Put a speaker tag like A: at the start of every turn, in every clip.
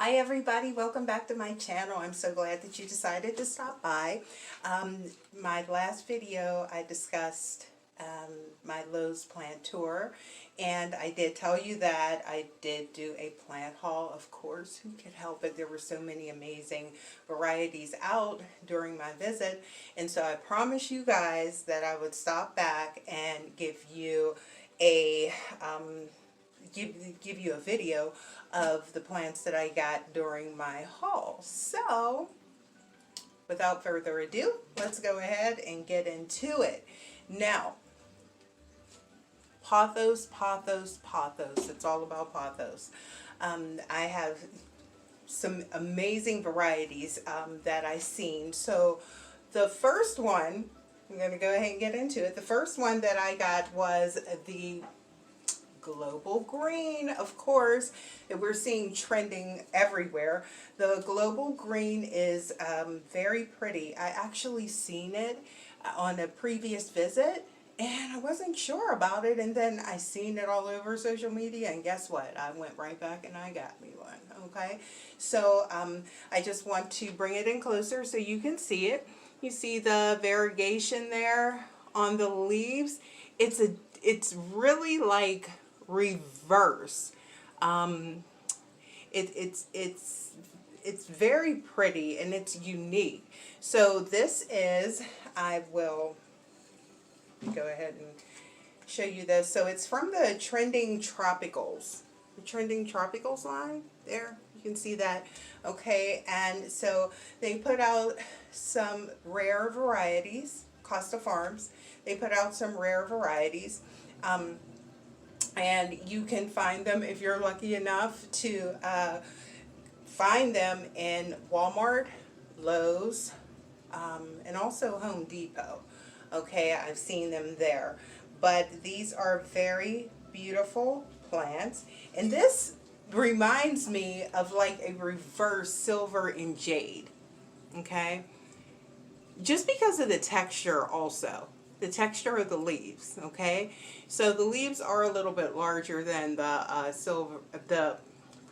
A: Hi everybody, welcome back to my channel. I'm so glad that you decided to stop by. My last video I discussed my Lowe's plant tour, and I did tell you that I did do a plant haul. Of course, who could help it? There were so many amazing varieties out during my visit, and so I promised you guys that I would stop back and give you a give you a video of the plants that I got during my haul. So without further ado, let's go ahead and get into it. Now, Pothos, Pothos, Pothos. It's all about Pothos. I have some amazing varieties that I've seen. So the first one, I'm going to go ahead and get into it. The first one that I got was the Global Green, of course, that we're seeing trending everywhere. The Global Green is very pretty. I actually seen it on a previous visit, and I wasn't sure about it, and then I seen it all over social media, and guess what? I went right back and I got me one. Okay, so I just want to bring it in closer so you can see it. You see the variegation there on the leaves. It's really like reverse. It's very pretty and it's unique. So this is, I will go ahead and show you this. So it's from the Trending Tropicals, the Trending Tropicals line. There, you can see that. Okay, and so they put out some rare varieties. Costa Farms, they put out some rare varieties. And you can find them if you're lucky enough to find them in Walmart, Lowe's, and also Home Depot. Okay, I've seen them there. But these are very beautiful plants. And this reminds me of like a reverse silver and jade. Okay, just because of the texture also. The texture of the leaves, okay? So the leaves are a little bit larger than the the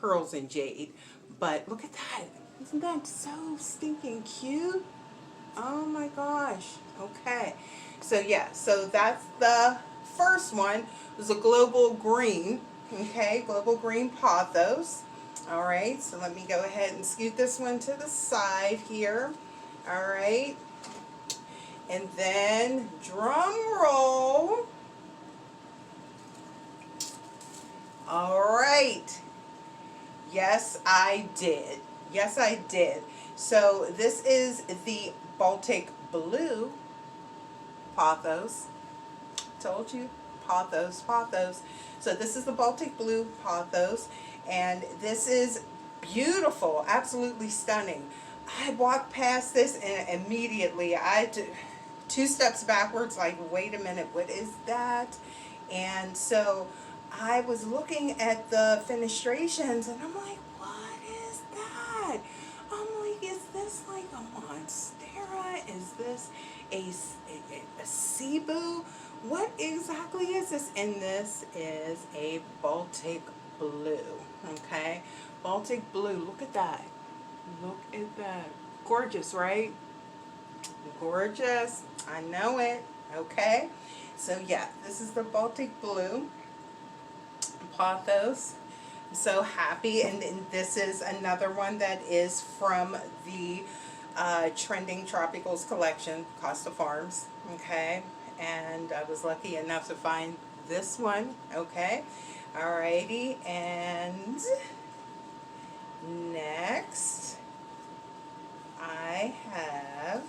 A: pearls and jade, but look at that. Isn't that so stinking cute? Oh my gosh. Okay. So yeah, so that's the first one. It was a Global Green, okay? Global Green Pothos. All right, so let me go ahead and scoot this one to the side here. All right. And then, drum roll. All right. Yes, I did. Yes, I did. So this is the Baltic Blue Pothos. Told you, Pothos, Pothos. So this is the Baltic Blue Pothos, and this is beautiful, absolutely stunning. I walked past this and immediately I did 2 steps backwards, like, wait a minute, what is that? And so I was looking at the fenestrations and I'm like, what is that? I'm like, is this like a monstera? Is this a cebu? What exactly is this? And this is a Baltic Blue, okay? Baltic Blue, look at that. Look at that. Gorgeous, right? Gorgeous. I know it. Okay. So yeah, this is the Baltic Blue Pothos. I'm so happy. And this is another one that is from the Trending Tropicals collection, Costa Farms. Okay. And I was lucky enough to find this one. Okay. Alrighty. And next I have,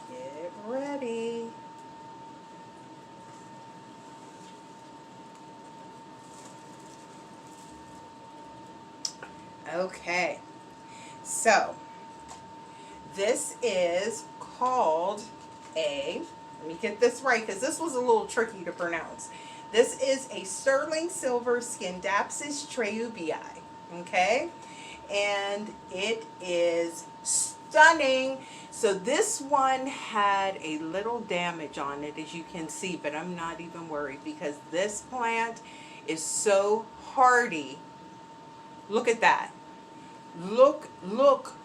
A: get ready, okay, so this is called let me get this right because this was a little tricky to pronounce. This is a sterling silver Scindapsus treyobi, okay, and it is stunning. So this one had a little damage on it, as you can see, but I'm not even worried because this plant is so hardy. Look at that. Look, look,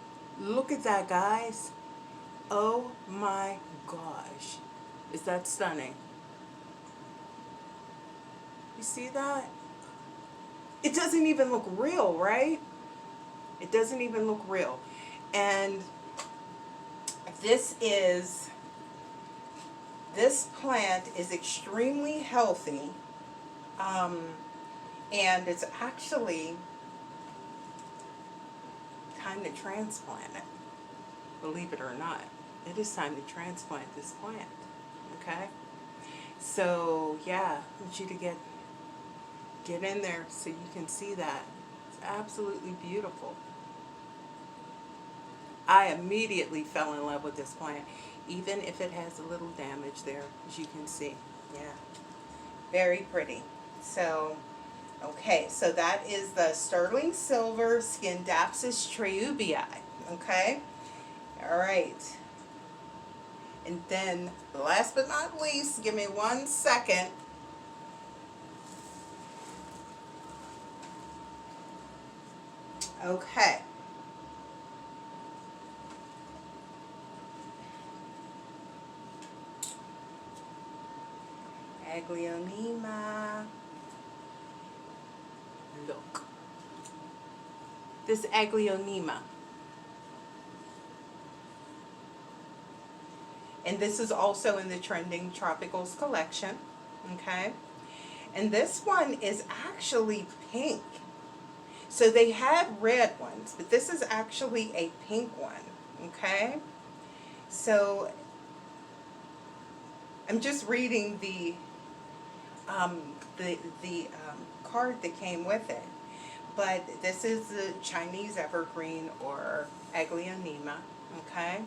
A: look at that, guys. Oh my gosh. Is that stunning? You see that? It doesn't even look real, right? It doesn't even look real. And this plant is extremely healthy. And it's actually time to transplant it. Believe it or not, it is time to transplant this plant. Okay? So yeah, I want you to get in there so you can see that. It's absolutely beautiful. I immediately fell in love with this plant, even if it has a little damage there, as you can see. Yeah, very pretty. So, okay, so that is the sterling silver Scindapsus Treubii. Okay, all right. And then, last but not least, give me 1 second. Okay. Aglaonema. Look. This Aglaonema. And this is also in the Trending Tropicals collection. Okay. And this one is actually pink. So they had red ones, but this is actually a pink one. Okay. So I'm just reading the card that came with it. But this is the Chinese Evergreen or Aglaonema, okay?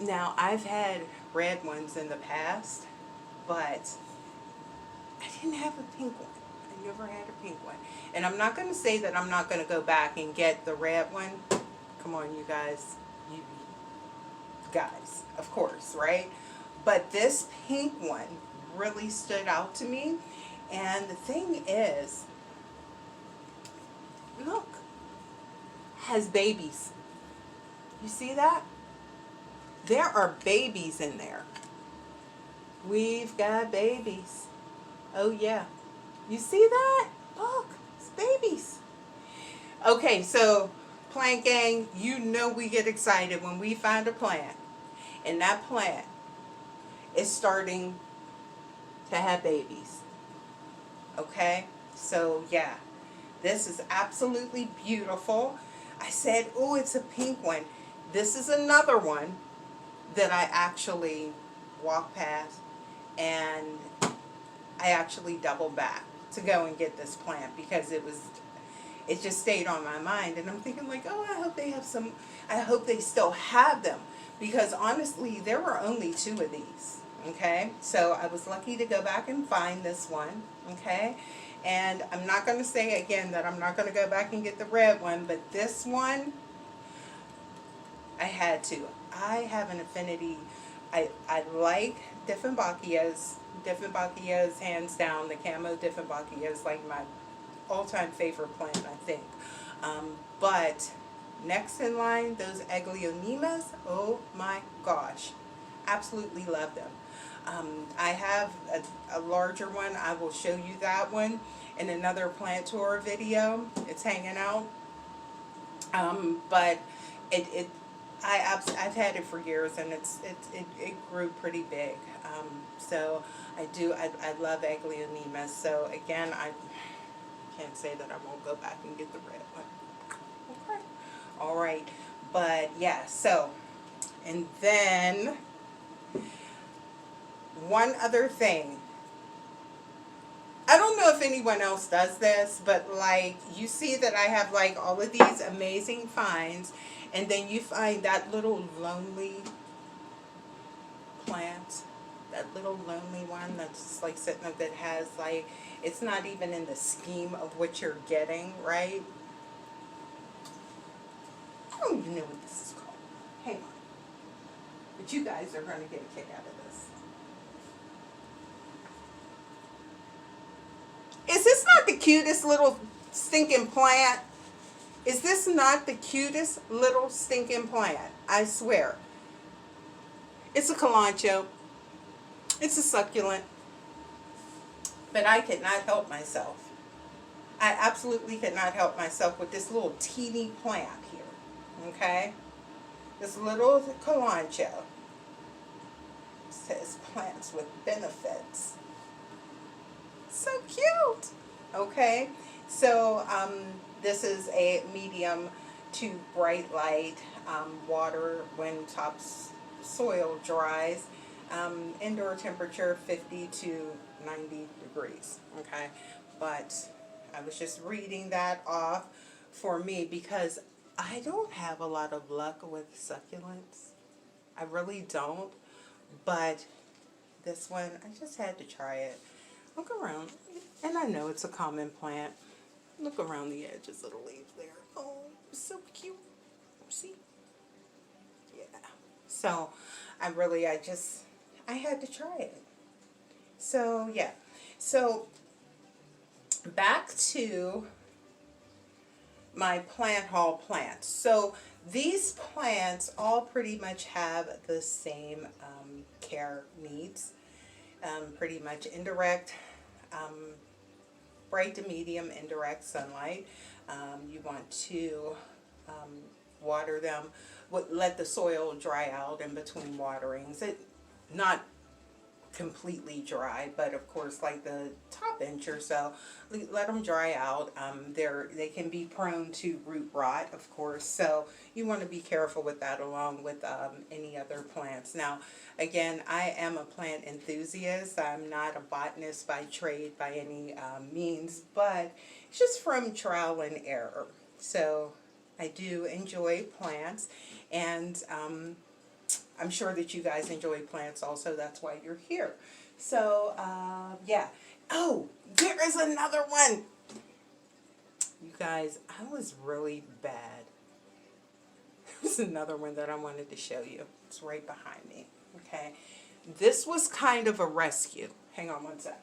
A: Now, I've had red ones in the past, but I didn't have a pink one. I never had a pink one. And I'm not going to say that I'm not going to go back and get the red one. Come on, you guys. You guys, of course, right? But this pink one really stood out to me. And the thing is, look, has babies. You see that? There are babies in there. We've got babies. Oh yeah. You see that? Look, it's babies. Okay, so plant gang, you know we get excited when we find a plant. And that plant is starting to have babies. Okay? So yeah, this is absolutely beautiful. I said, oh, it's a pink one. This is another one that I actually walked past, and I actually doubled back to go and get this plant because it just stayed on my mind. And I'm thinking like, oh, I hope they have some, I hope they still have them, because honestly, there were only 2 of these. Okay, so I was lucky to go back and find this one. Okay, and I'm not going to say again that I'm not going to go back and get the red one, but this one, I had to. I have an affinity. I like Dieffenbachias. Dieffenbachias, hands down. The camo Dieffenbachia is like my all-time favorite plant, I think. But next in line, those Aglaonemas, oh my gosh. Absolutely love them. I have a larger one. I will show you that one in another plant tour video. It's hanging out. But I've had it for years, and it grew pretty big. So I love Aglaonemas. So again, I can't say that I won't go back and get the red one. Okay. All right. But yeah, so, and then one other thing. I don't know if anyone else does this, but like you see that I have like all of these amazing finds, and then you find that little lonely plant, that little lonely one that's like sitting up, that has like, it's not even in the scheme of what you're getting, right? I don't even know what this is called. Hang on. But you guys are going to get a kick out of this. Is this not the cutest little stinking plant? Is this not the cutest little stinking plant? I swear. It's a Kalanchoe. It's a succulent. But I could not help myself. I absolutely could not help myself with this little teeny plant here. Okay? This little Kalanchoe. It says plants with benefits. So cute. Okay? So, this is a medium to bright light, water when topsoil dries, indoor temperature 50 to 90 degrees, okay? But I was just reading that off for me because I don't have a lot of luck with succulents. I really don't, but this one, I just had to try it. Look around, and I know it's a common plant. Look around the edges of the leaves there. Oh, so cute. See? Yeah. So, I had to try it. So, yeah. So, back to my plant haul plants. So, these plants all pretty much have the same care needs. Pretty much indirect, bright to medium indirect sunlight. You want to water them, let the soil dry out in between waterings. Not completely dry, but of course like the top inch or so, let them dry out. They can be prone to root rot, of course, so you want to be careful with that along with any other plants. Now again, I am a plant enthusiast. I'm not a botanist by trade by any means, but it's just from trial and error. So I do enjoy plants, and I'm sure that you guys enjoy plants also. That's why you're here. So, yeah. Oh, there is another one. You guys, I was really bad. There's another one that I wanted to show you. It's right behind me. Okay. This was kind of a rescue. Hang on one sec.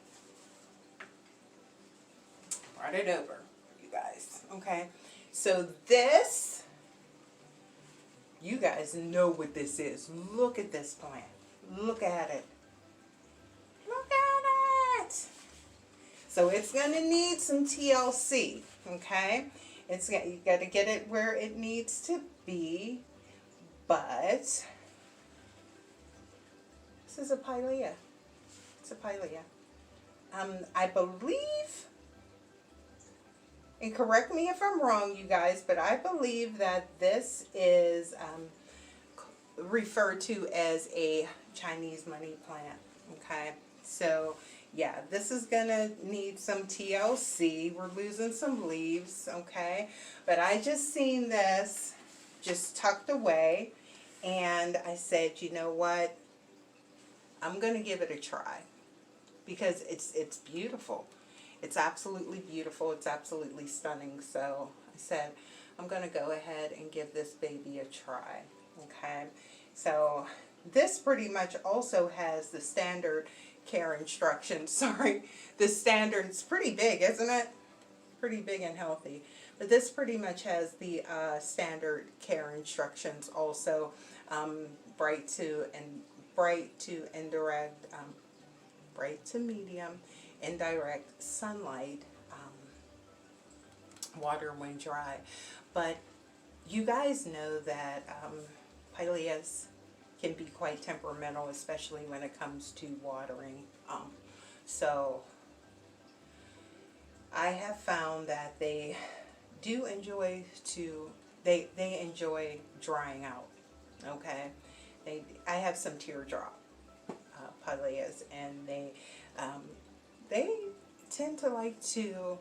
A: Brought it over, you guys. Okay. So this, you guys know what this is. Look at this plant. Look at it. Look at it. So it's going to need some TLC, okay? You got to get it where it needs to be, but this is a Pilea. It's a Pilea. I believe, and correct me if I'm wrong, you guys, but I believe that this is referred to as a Chinese money plant, okay? So, yeah, this is going to need some TLC. We're losing some leaves, okay? But I just seen this just tucked away, and I said, you know what? I'm going to give it a try because it's beautiful. It's absolutely beautiful. It's absolutely stunning. So I said, I'm going to go ahead and give this baby a try. Okay. So this pretty much also has the standard care instructions. Sorry. The standard, it's pretty big, isn't it? Pretty big and healthy. But this pretty much has the standard care instructions also. Bright to indirect, bright to medium, indirect sunlight, water when dry. But you guys know that Pileas can be quite temperamental, especially when it comes to watering. So I have found that they do enjoy they enjoy drying out. Okay, I have some teardrop Pileas, and they tend to like to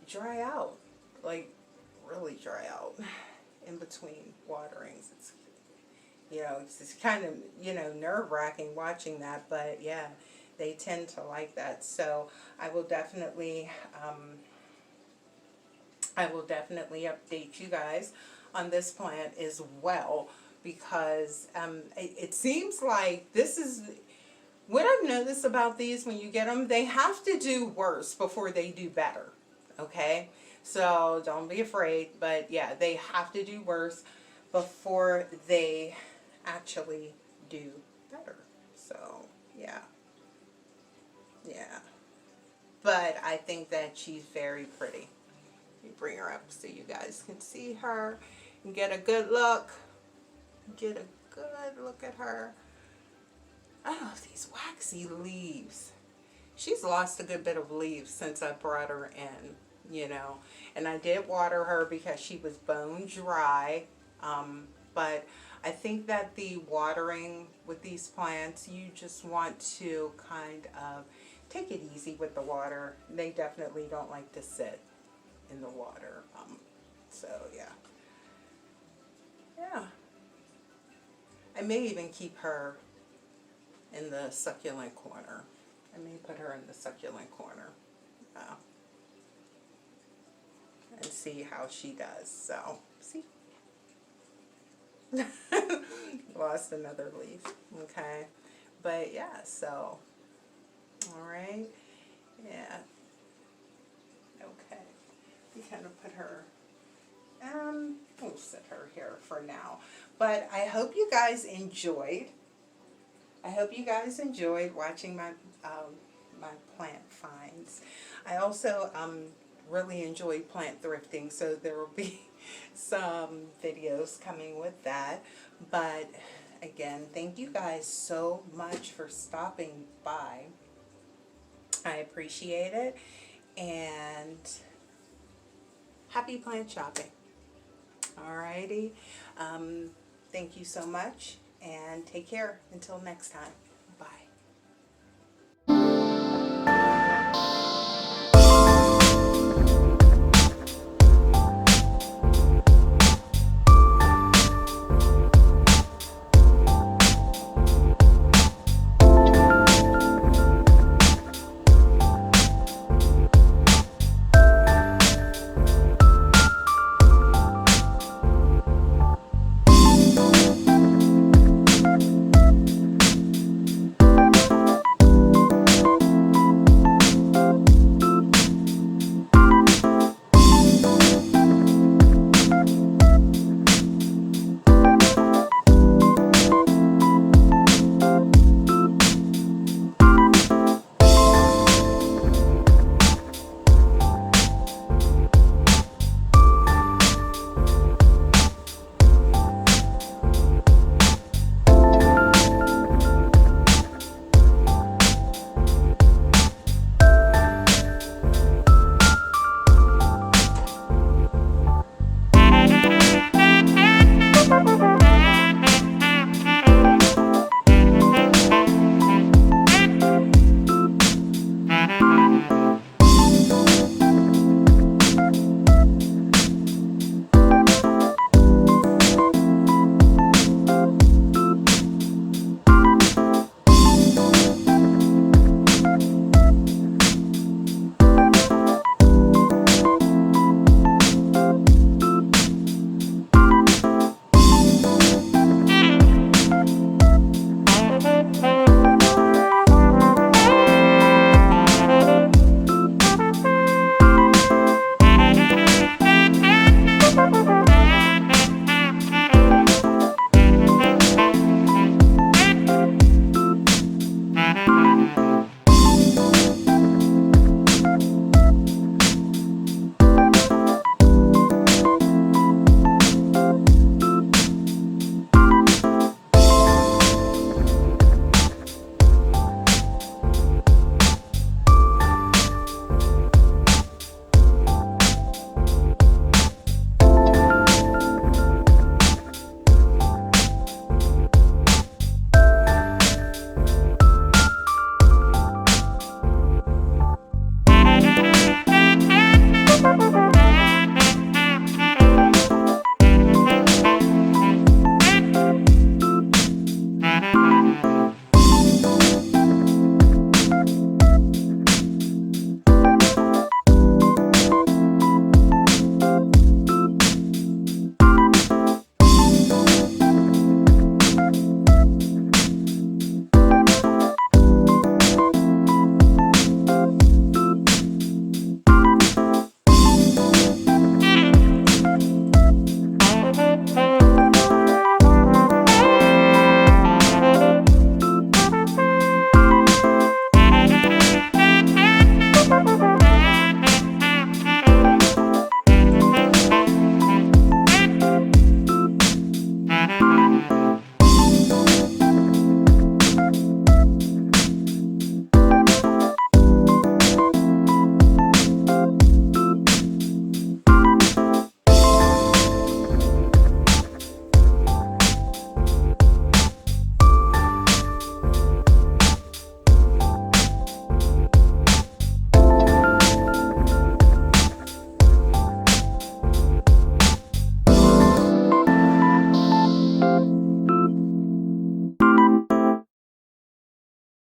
A: dry out, like really dry out in between waterings. It's kind of, nerve-wracking watching that, but yeah, they tend to like that. So I will definitely update you guys on this plant as well, because it seems like this is what I've noticed about these. When you get them, they have to do worse before they do better. Okay, So don't be afraid. But yeah, they have to do worse before they actually do better. So yeah. Yeah. But I think that she's very pretty. Let me bring her up so you guys can see her and get a good look. Get a good look at her. Oh, these waxy leaves. She's lost a good bit of leaves since I brought her in, you know. And I did water her because she was bone dry. But I think that the watering with these plants, you just want to kind of take it easy with the water. They definitely don't like to sit in the water. So yeah. Yeah. I may even keep her in the succulent corner. I may put her in the succulent corner. And see how she does. So, see? Lost another leaf. Okay. But yeah, so, alright. Yeah. Okay. We kind of put her, we'll sit her here for now. But I hope you guys enjoyed. I hope you guys enjoyed watching my my plant finds. I also really enjoy plant thrifting, so there will be some videos coming with that. But again, thank you guys so much for stopping by. I appreciate it, and happy plant shopping. Alrighty, thank you so much, and take care until next time.